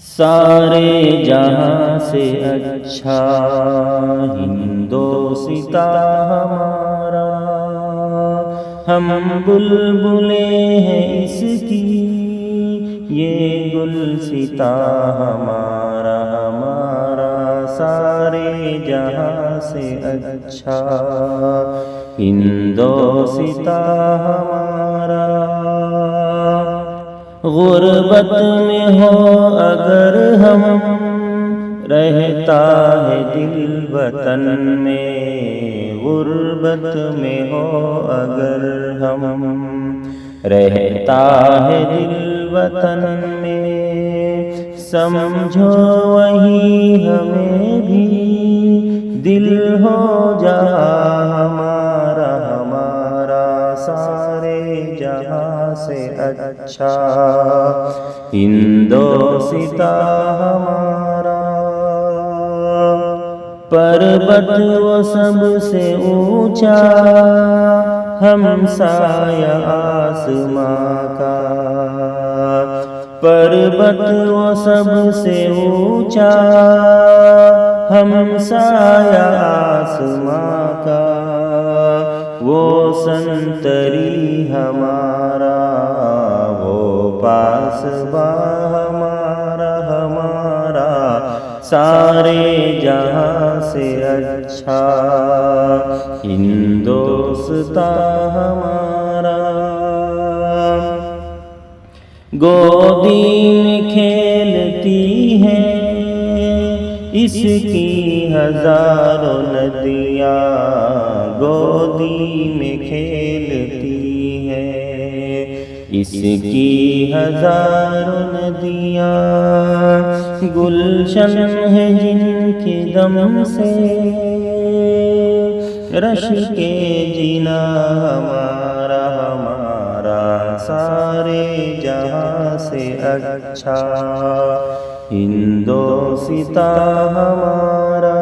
سارے جہاں سے اچھا ہندوستاں ہمارا، ہم بلبلیں ہیں اس کی، یہ گلستاں ہمارا ہمارا، سارے جہاں سے اچھا ہندوستاں ہمارا۔ غربت میں ہو اگر ہم، رہتا ہے دل وطن میں، غربت میں ہو اگر ہم، رہتا ہے دل وطن میں، سمجھو وہی ہمیں بھی دل ہو جہاں ہمارا ہمارا، سارے جہاں سے اچھا ہندوستاں ہمارا۔ پربت وہ سب سے اونچا، ہمسایہ آسماں کا، پربت وہ سب سے اونچا، ہمسایہ آسماں کا، وہ سنتری ہمارا، وہ پاسباں ہمارا ہمارا، سارے جہاں سے اچھا ہندوستاں ہمارا۔ گودی میں کھیلتی ہیں اس کی ہزاروں ندیاں، گودی میں کھیلتی ہیں اس کی ہزاروں ندیاں، گلشن ہے جن کے دم سے رش کے جینا ہمارا ہمارا، سارے جہاں سے اچھا ہندوستاں ہمارا۔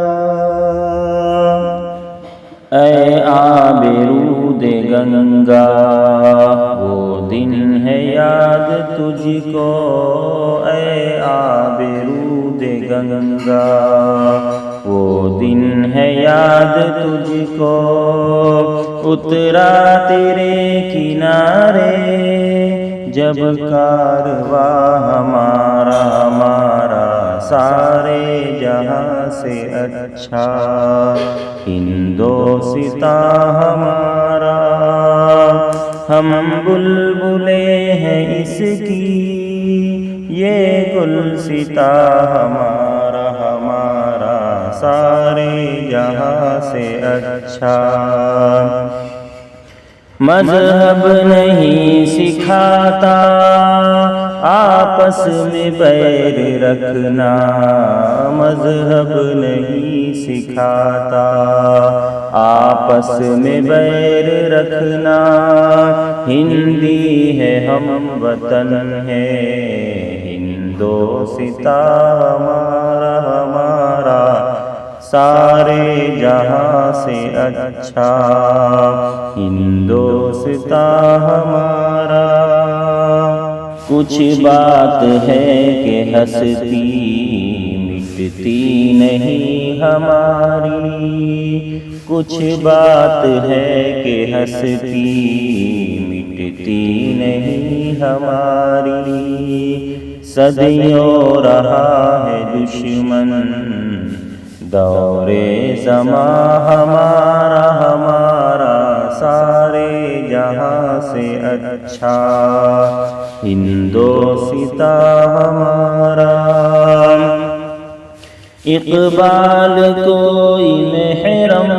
اے آب رود گنگا وہ دن ہے یاد تجھ کو، اے آب رود گنگا وہ دن ہے یاد تجھ کو، اترا تیرے کنارے جب کارواں ہمارا ہمارا، سارے جہاں سے اچھا ہندوستاں ہمارا، ہم بلبلیں ہیں اس کی، یہ گلستاں ہمارا ہمارا، سارے جہاں سے اچھا۔ مذہب نہیں سکھاتا آپس میں بیر رکھنا، مذہب نہیں سکھاتا آپس میں بیر رکھنا، ہندی ہے ہم وطن ہے ہندوستاں ہمارا ہمارا، سارے جہاں سے اچھا ہندوستاں ہمارا۔ کچھ بات ہے کہ ہستی مٹتی نہیں ہماری، کچھ بات ہے کہ ہستی مٹتی نہیں ہماری، صدیوں رہا ہے دشمن دور زماں ہمارا ہمارا، سارے جہاں سے اچھا ہندوستاں ہمارا۔ اقبال کوئی محرم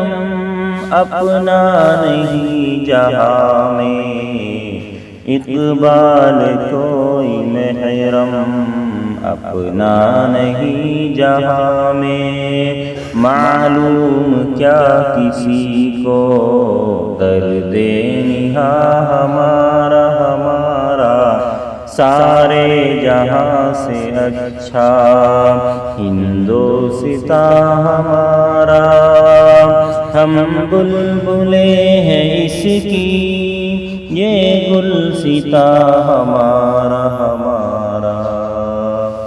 اپنا نہیں جہاں میں، اقبال کوئی محرم اپنا نہیں جہاں میں، معلوم کیا کسی کو درد نہاں ہمارا ہمارا، سارے جہاں سے اچھا ہندوستاں ہمارا، ہم بلبلیں ہیں اس کی، یہ گلستاں ہمارا ہمارا۔